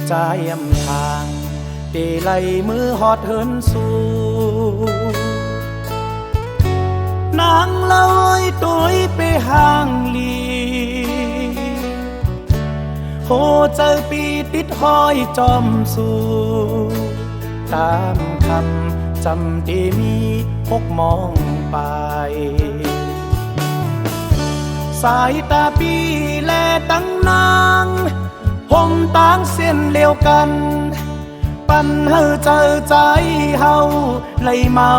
ใจยำทางเดไลมือหอดเหินสู่นางลอยตัวไปห่างลีโหเจอปีติดห้อยจอมสู่ตามคำจำที่มีพกมองไปสายตาปีแลตั้งนางผมต่างเส้นเลียวกันปันเฮาเจอใจเฮาเลยเมา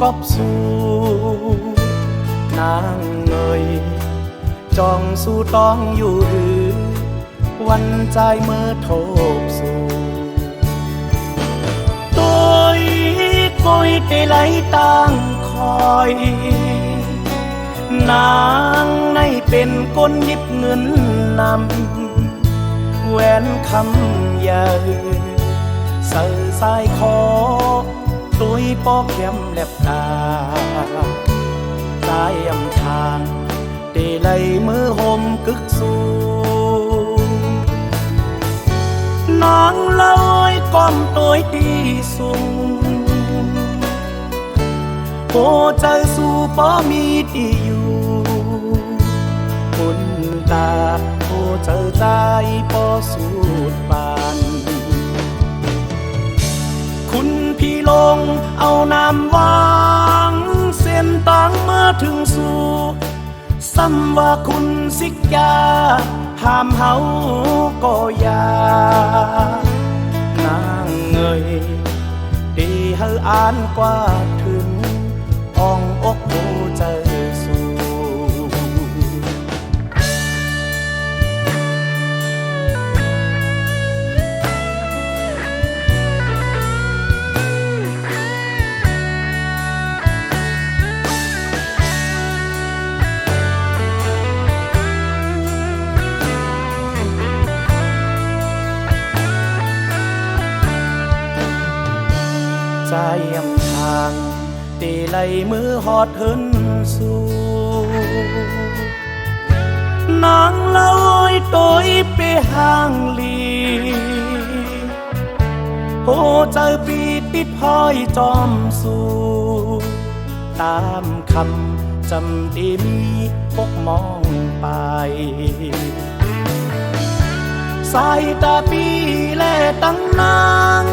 กอบสู่นางเอ่ยจองสู่ต้องอยู่หรือวันใจเมื่อโทบสู่ตัวคอยเตไหลตั้งคอยนางในเป็นก้นยิบเงินนำแหวนคำใหญ่ใส่สายคอตุยปอกเข้มแลบตาตายยำทางเตไหลมือห่มกึกสูนางลอยก้อมตัวตีสูงโอ้ใจสู่ป้อมีที่อยู่คุณตาโอ้เจอใจป้อสูดบานคุณพี่ลงเอาน้ำวางเส้นตังเมื่อถึงสู่ซ้ำว่าคุณสิกยาห้ามเฮาก็อย่านางเงยดีเฮาอ่านกว่าถึงอ่องอกโอใจสู่ใจยำทางเตไหลมือหอดเหินสู่นางลอยตัวไปห่างลีโหเจอปีติดห้อยจอมสู่ตามคำจำที่มีพกมองไปสายตาปีแลตั้งนาง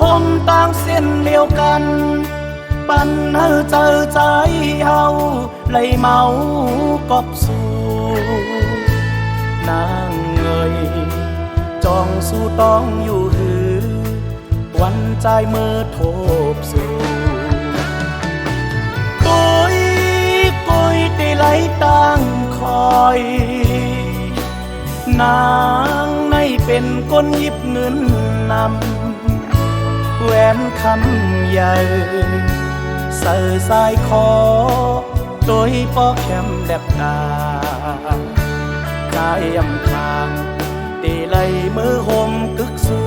ผมต่างเส้นเลียวกันปันเฮาเจอใจเฮาเลยเมากอบสู่นางเอ่ยจองสู่ต้องอยู่หือวันใจเมื่อโทบสู่โกยเตไหลตั้งคอยนางในเป็นก้นยิบเงินนำแหวนคำใหญ่ใส่สายคอโดยปอกเข้มแลบตาใจยำทางเตไหลมือห่มกึกสู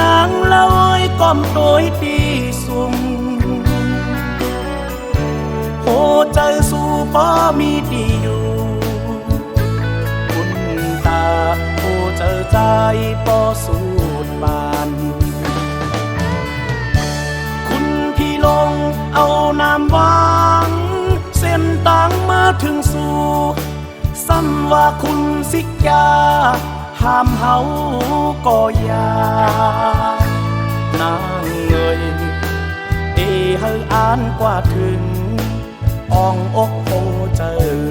นางลอยก้อมโดยตีสูงโหใจสู่ป้อมีที่อยู่คุณตาโอ้เจอใจป้อสูดบานคุณพี่ลงเอาน้ำวางเส้นตังมาถึงสู่ซ้ำว่าคุณสิกยาห้ามเฮาก็อย่านางเอ่ยเฮาอ่านกว่าถึงอ่องอกโอเจอ